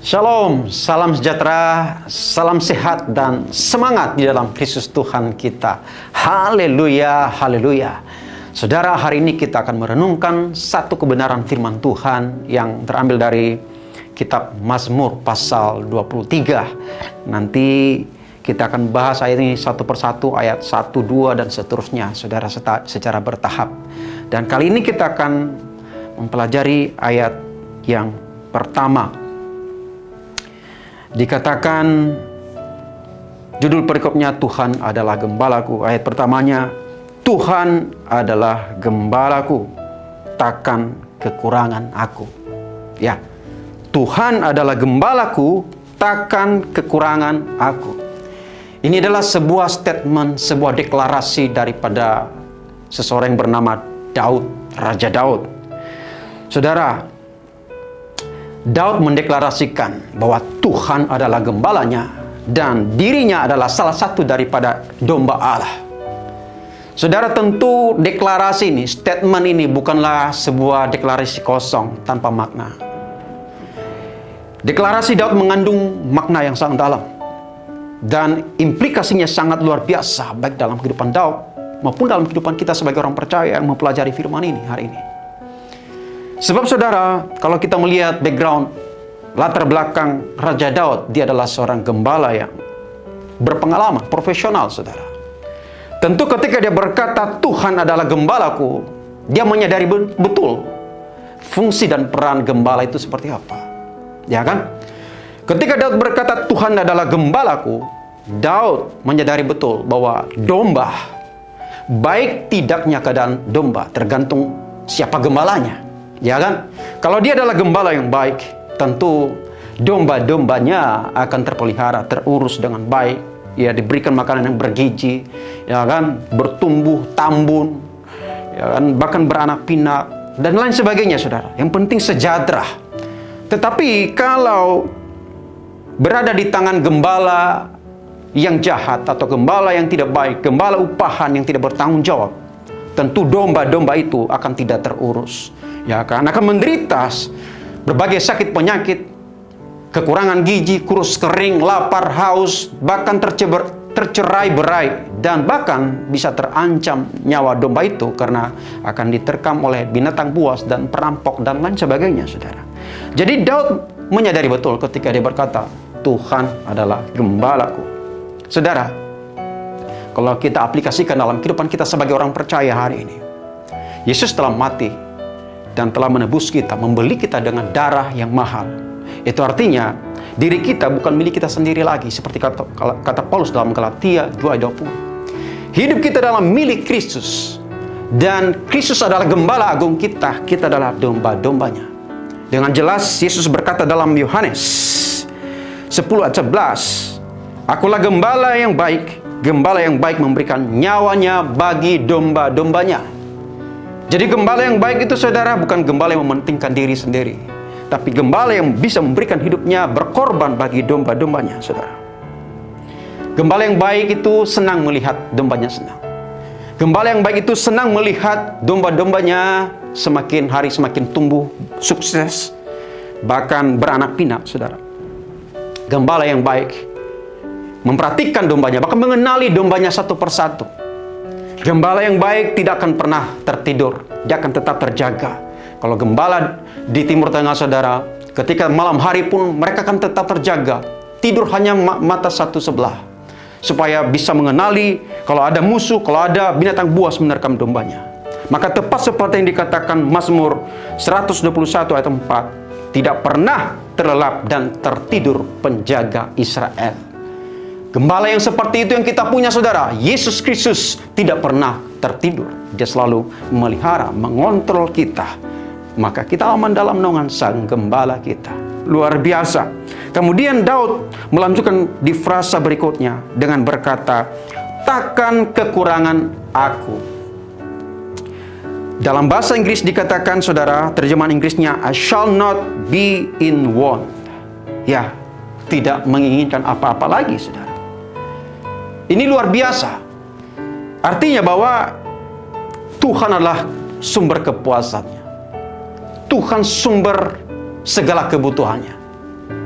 Shalom, salam sejahtera, salam sehat dan semangat di dalam Kristus Tuhan kita. Haleluya, haleluya. Saudara, hari ini kita akan merenungkan satu kebenaran firman Tuhan yang terambil dari kitab Mazmur pasal 23. Nanti kita akan bahas ayat ini satu persatu, ayat 1, 2, dan seterusnya, saudara, secara bertahap. Dan kali ini kita akan mempelajari ayat yang pertama. Dikatakan judul perikopnya Tuhan adalah gembalaku. Ayat pertamanya, Tuhan adalah gembalaku, takkan kekurangan aku. Ya, Tuhan adalah gembalaku, takkan kekurangan aku. Ini adalah sebuah statement, sebuah deklarasi daripada seseorang yang bernama Daud, Raja Daud. Saudara, Daud mendeklarasikan bahwa Tuhan adalah gembalanya dan dirinya adalah salah satu daripada domba Allah. Saudara, tentu deklarasi ini, statement ini bukanlah sebuah deklarasi kosong tanpa makna. Deklarasi Daud mengandung makna yang sangat dalam dan implikasinya sangat luar biasa, baik dalam kehidupan Daud maupun dalam kehidupan kita sebagai orang percaya yang mempelajari firman ini hari ini. Sebab saudara, kalau kita melihat background, latar belakang Raja Daud, dia adalah seorang gembala yang berpengalaman, profesional, saudara. Tentu ketika dia berkata, Tuhan adalah gembalaku, dia menyadari betul fungsi dan peran gembala itu seperti apa. Ya kan? Ketika Daud berkata, Tuhan adalah gembalaku, Daud menyadari betul bahwa domba, baik tidaknya keadaan domba, tergantung siapa gembalanya. Ya kan? Kalau dia adalah gembala yang baik, tentu domba-dombanya akan terpelihara, terurus dengan baik. Ya, diberikan makanan yang bergizi, ya kan? Bertumbuh, tambun, ya kan? Bahkan beranak pinak dan lain sebagainya, saudara. Yang penting sejahtera. Tetapi kalau berada di tangan gembala yang jahat atau gembala yang tidak baik, gembala upahan yang tidak bertanggung jawab, tentu domba-domba itu akan tidak terurus. Ya kan, akan menderita berbagai sakit penyakit, kekurangan gizi, kurus kering, lapar, haus, bahkan tercerai-berai, dan bahkan bisa terancam nyawa domba itu karena akan diterkam oleh binatang buas dan perampok dan lain sebagainya, saudara. Jadi Daud menyadari betul ketika dia berkata, Tuhan adalah gembalaku. Saudara, kalau kita aplikasikan dalam kehidupan kita sebagai orang percaya hari ini, Yesus telah mati dan telah menebus kita, membeli kita dengan darah yang mahal. Itu artinya diri kita bukan milik kita sendiri lagi, seperti kata Paulus dalam Galatia 2:20. Hidup kita dalam milik Kristus, dan Kristus adalah gembala agung kita. Kita adalah domba-dombanya. Dengan jelas Yesus berkata dalam Yohanes 10:11, Akulah gembala yang baik. Gembala yang baik memberikan nyawanya bagi domba-dombanya. Jadi gembala yang baik itu, saudara, bukan gembala yang mementingkan diri sendiri, tapi gembala yang bisa memberikan hidupnya berkorban bagi domba-dombanya, saudara. Gembala yang baik itu senang melihat dombanya senang. Gembala yang baik itu senang melihat domba-dombanya semakin hari semakin tumbuh, sukses, bahkan beranak pinak, saudara. Gembala yang baik memperhatikan dombanya, bahkan mengenali dombanya satu persatu. Gembala yang baik tidak akan pernah tertidur, dia akan tetap terjaga. Kalau gembala di Timur Tengah, saudara, ketika malam hari pun mereka akan tetap terjaga. Tidur hanya mata satu sebelah, supaya bisa mengenali kalau ada musuh, kalau ada binatang buas menerkam dombanya. Maka tepat seperti yang dikatakan Mazmur 121 ayat 4, tidak pernah terlelap dan tertidur penjaga Israel. Gembala yang seperti itu yang kita punya, saudara. Yesus Kristus tidak pernah tertidur. Dia selalu memelihara, mengontrol kita. Maka kita aman dalam naungan sang gembala kita. Luar biasa. Kemudian Daud melanjutkan di frasa berikutnya dengan berkata, takkan kekurangan aku. Dalam bahasa Inggris dikatakan, saudara, terjemahan Inggrisnya, I shall not be in want. Ya, tidak menginginkan apa-apa lagi, saudara. Ini luar biasa. Artinya bahwa Tuhan adalah sumber kepuasannya. Tuhan sumber segala kebutuhannya.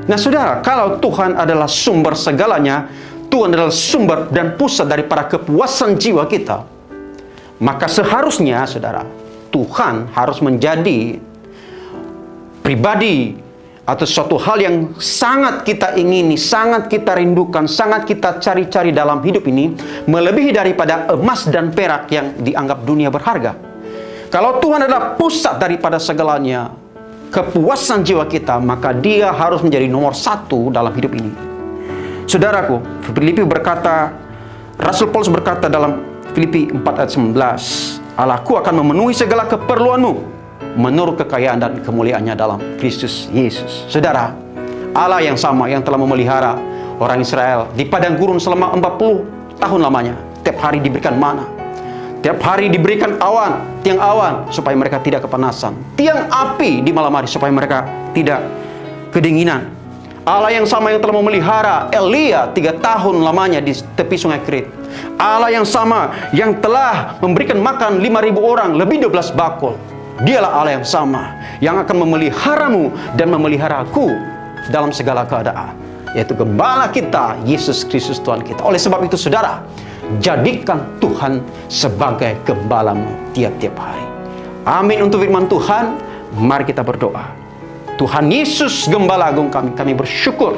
Nah saudara, kalau Tuhan adalah sumber segalanya, Tuhan adalah sumber dan pusat daripada kepuasan jiwa kita, maka seharusnya saudara, Tuhan harus menjadi pribadi atau suatu hal yang sangat kita ingini, sangat kita rindukan, sangat kita cari-cari dalam hidup ini, melebihi daripada emas dan perak yang dianggap dunia berharga. Kalau Tuhan adalah pusat daripada segalanya, kepuasan jiwa kita, maka Dia harus menjadi nomor satu dalam hidup ini. Saudaraku, Filipi berkata, Rasul Paulus berkata dalam Filipi 4 ayat 19, Allahku akan memenuhi segala keperluanmu menurut kekayaan dan kemuliaannya dalam Kristus Yesus. Saudara, Allah yang sama yang telah memelihara orang Israel di padang gurun selama 40 tahun lamanya, tiap hari diberikan mana, tiap hari diberikan awan, tiang awan supaya mereka tidak kepanasan, tiang api di malam hari supaya mereka tidak kedinginan. Allah yang sama yang telah memelihara Elia 3 tahun lamanya di tepi sungai Kerit. Allah yang sama yang telah memberikan makan 5.000 orang, lebih 12 bakul. Dialah Allah yang sama yang akan memeliharamu dan memeliharaku dalam segala keadaan, yaitu Gembala kita, Yesus Kristus Tuhan kita. Oleh sebab itu saudara, jadikan Tuhan sebagai gembalamu tiap-tiap hari. Amin untuk firman Tuhan. Mari kita berdoa. Tuhan Yesus Gembala Agung kami, kami bersyukur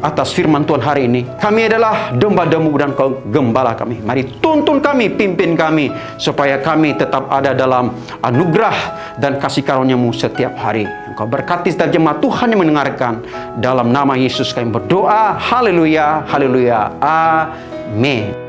atas firman Tuhan hari ini. Kami adalah domba-domba dan gembala kami. Mari tuntun kami, pimpin kami, supaya kami tetap ada dalam anugerah dan kasih karunia-Mu setiap hari. Engkau berkati setiap jemaat Tuhan yang mendengarkan. Dalam nama Yesus kami berdoa. Haleluya, haleluya, amin.